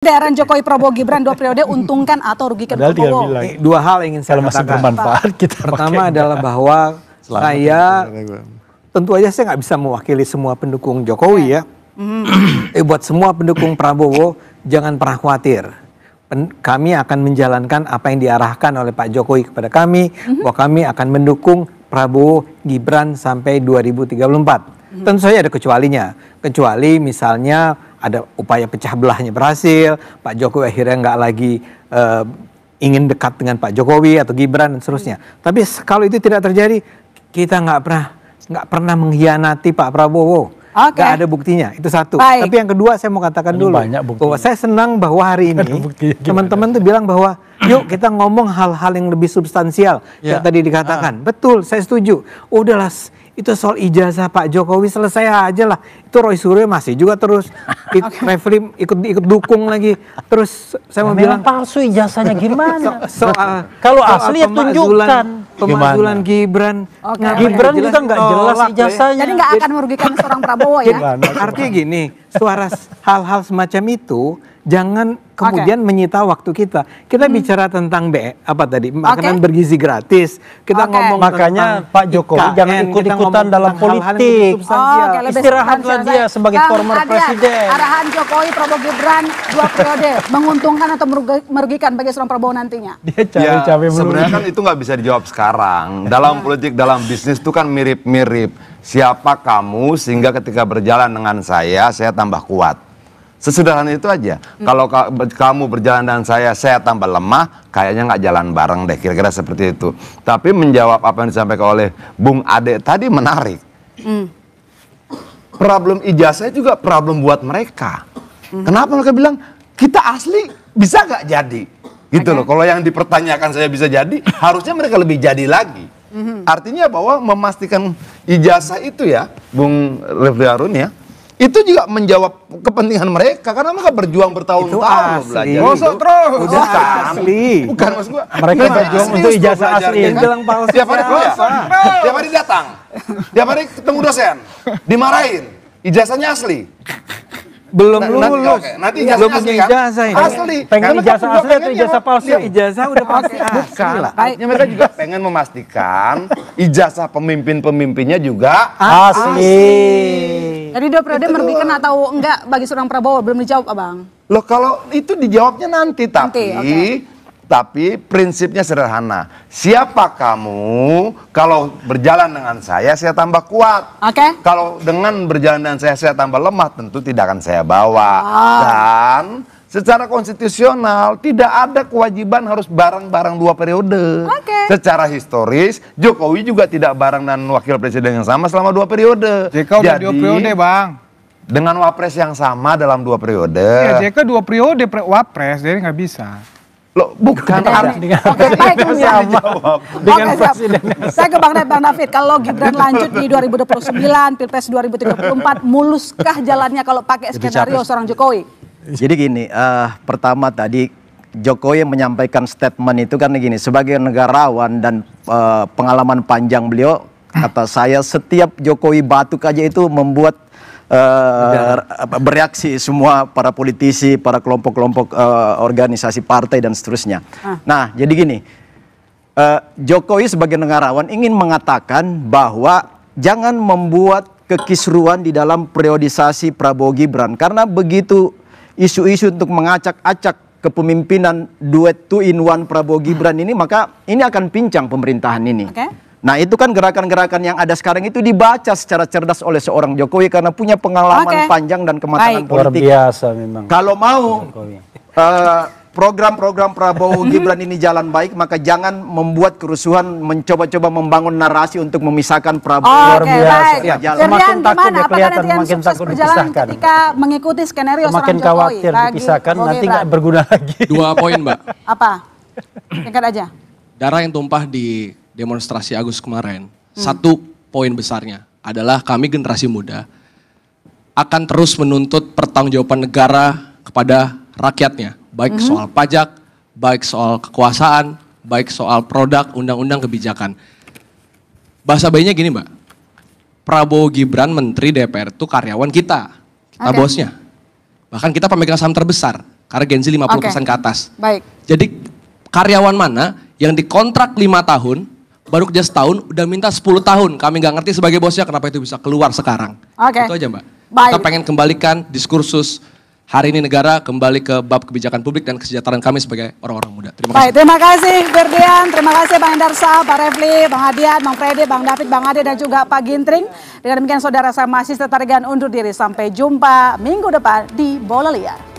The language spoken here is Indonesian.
Peredaran Jokowi Prabowo Gibran 2 periode untungkan atau rugikan Prabowo? Dua hal yang ingin saya katakan. Pertama adalah bahwa tentu aja saya nggak bisa mewakili semua pendukung Jokowi ya. Buat semua pendukung Prabowo jangan pernah khawatir. Kami akan menjalankan apa yang diarahkan oleh Pak Jokowi kepada kami, bahwa kami akan mendukung Prabowo Gibran sampai 2034. Tentu saja ada kecualinya. Kecuali misalnya ada upaya pecah belahnya berhasil, Pak Jokowi akhirnya nggak lagi ingin dekat dengan Pak Jokowi atau Gibran dan seterusnya. Tapi kalau itu tidak terjadi, kita nggak pernah mengkhianati Pak Prabowo. Nggak ada buktinya, itu satu. Baik. Tapi yang kedua saya mau katakan dulu bahwa saya senang bahwa hari ini teman-teman tuh bilang bahwa yuk kita ngomong hal-hal yang lebih substansial. Yang tadi dikatakan, betul, saya setuju. Udahlah, itu soal ijazah Pak Jokowi selesai aja lah. Itu Roy Suryo masih juga terus referee ikut dukung lagi. Terus saya mau bilang palsu ijazahnya gimana? Soal kalau asli ya tunjukkan. Pemakzulan Gibran. Gibran juga nggak jelas ijazahnya. Jadi nggak akan merugikan seorang Prabowo ya? Artinya gini, hal-hal semacam itu jangan kemudian menyita waktu kita. Kita bicara tentang makanan bergizi gratis. Kita ngomong makanya Pak Jokowi jangan ikut-ikutan dalam politik. Istirahatlah dia sebagai former presiden. Arahan Jokowi Prabowo Gibran 2 periode menguntungkan atau merugikan bagi seorang Prabowo nantinya? Dia cawe-cawe sebenarnya kan itu nggak bisa dijawab sekarang. Dalam politik, dalam bisnis itu kan mirip-mirip. Siapa kamu sehingga ketika berjalan dengan saya tambah kuat. Sesederhana itu aja. Kalau kamu berjalan dengan saya tambah lemah, kayaknya nggak jalan bareng deh, kira-kira seperti itu. Tapi menjawab apa yang disampaikan oleh Bung Ade tadi menarik. Problem ijazah juga problem buat mereka. Kenapa mereka bilang, kita asli bisa nggak jadi? Gitu loh, kalau yang dipertanyakan saya bisa jadi, harusnya mereka lebih jadi lagi. Artinya bahwa memastikan ijazah itu ya, Bung Refli Harun ya, itu juga menjawab kepentingan mereka karena mereka berjuang bertahun-tahun belajar. Mosok terus. Udah asli. Bukan maksud gua. Mereka berjuang untuk ijazah asli. Yang bilang palsu. Tiap hari kuliah. Tiap hari datang. Tiap hari ketemu dosen. Dimarahin. Ijazahnya asli. Belum lulus. Nanti belum asli punya kan? ijazah ini. Asli. Pengen ijazah asli atau ijazah palsu? Ijazah udah pasti asli lah. Artinya mereka juga pengen memastikan ijazah pemimpin-pemimpinnya juga asli. Jadi 2 periode merugikan atau enggak bagi seorang Prabowo? Belum dijawab, Abang. Loh kalau itu dijawabnya nanti. Tapi prinsipnya sederhana. Siapa kamu kalau berjalan dengan saya tambah kuat. Kalau dengan berjalan dengan saya tambah lemah, tentu tidak akan saya bawa. Dan secara konstitusional tidak ada kewajiban harus bareng-bareng 2 periode. Secara historis Jokowi juga tidak bareng dengan wakil presiden yang sama selama 2 periode. JK udah 2 periode bang. Dengan wapres yang sama dalam 2 periode. Ya JK 2 periode wapres, jadi nggak bisa. Loh, bukan baik. Saya ke Bang David, kalau Gibran lanjut di 2029, Pilpres 2034, muluskah jalannya kalau pakai skenario seorang Jokowi? Jadi gini, pertama tadi Jokowi menyampaikan statement itu kan gini, sebagai negarawan dan pengalaman panjang beliau, kata saya setiap Jokowi batuk aja itu membuat bereaksi semua para politisi, para kelompok-kelompok organisasi partai dan seterusnya. Nah, jadi gini, Jokowi sebagai negarawan ingin mengatakan bahwa jangan membuat kekisruan di dalam periodisasi Prabowo Gibran, karena begitu isu-isu untuk mengacak-acak kepemimpinan duet 2-in-1 Prabowo Gibran ini, maka ini akan pincang pemerintahan ini. Nah itu kan gerakan-gerakan yang ada sekarang itu dibaca secara cerdas oleh seorang Jokowi karena punya pengalaman panjang dan kematangan politik. Luar biasa memang. Kalau mau program-program Prabowo Gibran ini jalan baik, maka jangan membuat kerusuhan, mencoba-coba membangun narasi untuk memisahkan Prabowo. Luar biasa. Semakin takut dia kelihatan, semakin takut dipisahkan. Ketika mengikuti skenario semakin seorang Jokowi, khawatir dipisahkan, nanti nggak berguna lagi. 2 poin, Mbak. Apa? Singkat aja. Darah yang tumpah di demonstrasi Agustus kemarin, 1 poin besarnya adalah kami generasi muda akan terus menuntut pertanggungjawaban negara kepada rakyatnya, baik soal pajak, baik soal kekuasaan, baik soal produk, undang-undang, kebijakan. Bahasa bayinya gini Mbak, Prabowo Gibran Menteri DPR itu karyawan kita bosnya. Bahkan kita pemegang saham terbesar. Karena Gen Z 50% ke atas. Baik. Jadi karyawan mana yang dikontrak 5 tahun, baru kerja setahun, udah minta 10 tahun. Kami nggak ngerti sebagai bosnya kenapa itu bisa keluar sekarang. Itu aja Mbak. Baik. Kita pengen kembalikan diskursus hari ini negara kembali ke bab kebijakan publik dan kesejahteraan kami sebagai orang-orang muda. Terima kasih. Baik, terima kasih Berdian, terima kasih Bang Endarsa, Pak Refli, Bang Hadian, Bang Freddy, Bang David, Bang Ade, dan juga Pak Gintring. Dengan demikian saudara, saya masih Tarigan undur diri. Sampai jumpa minggu depan di Bola Liar.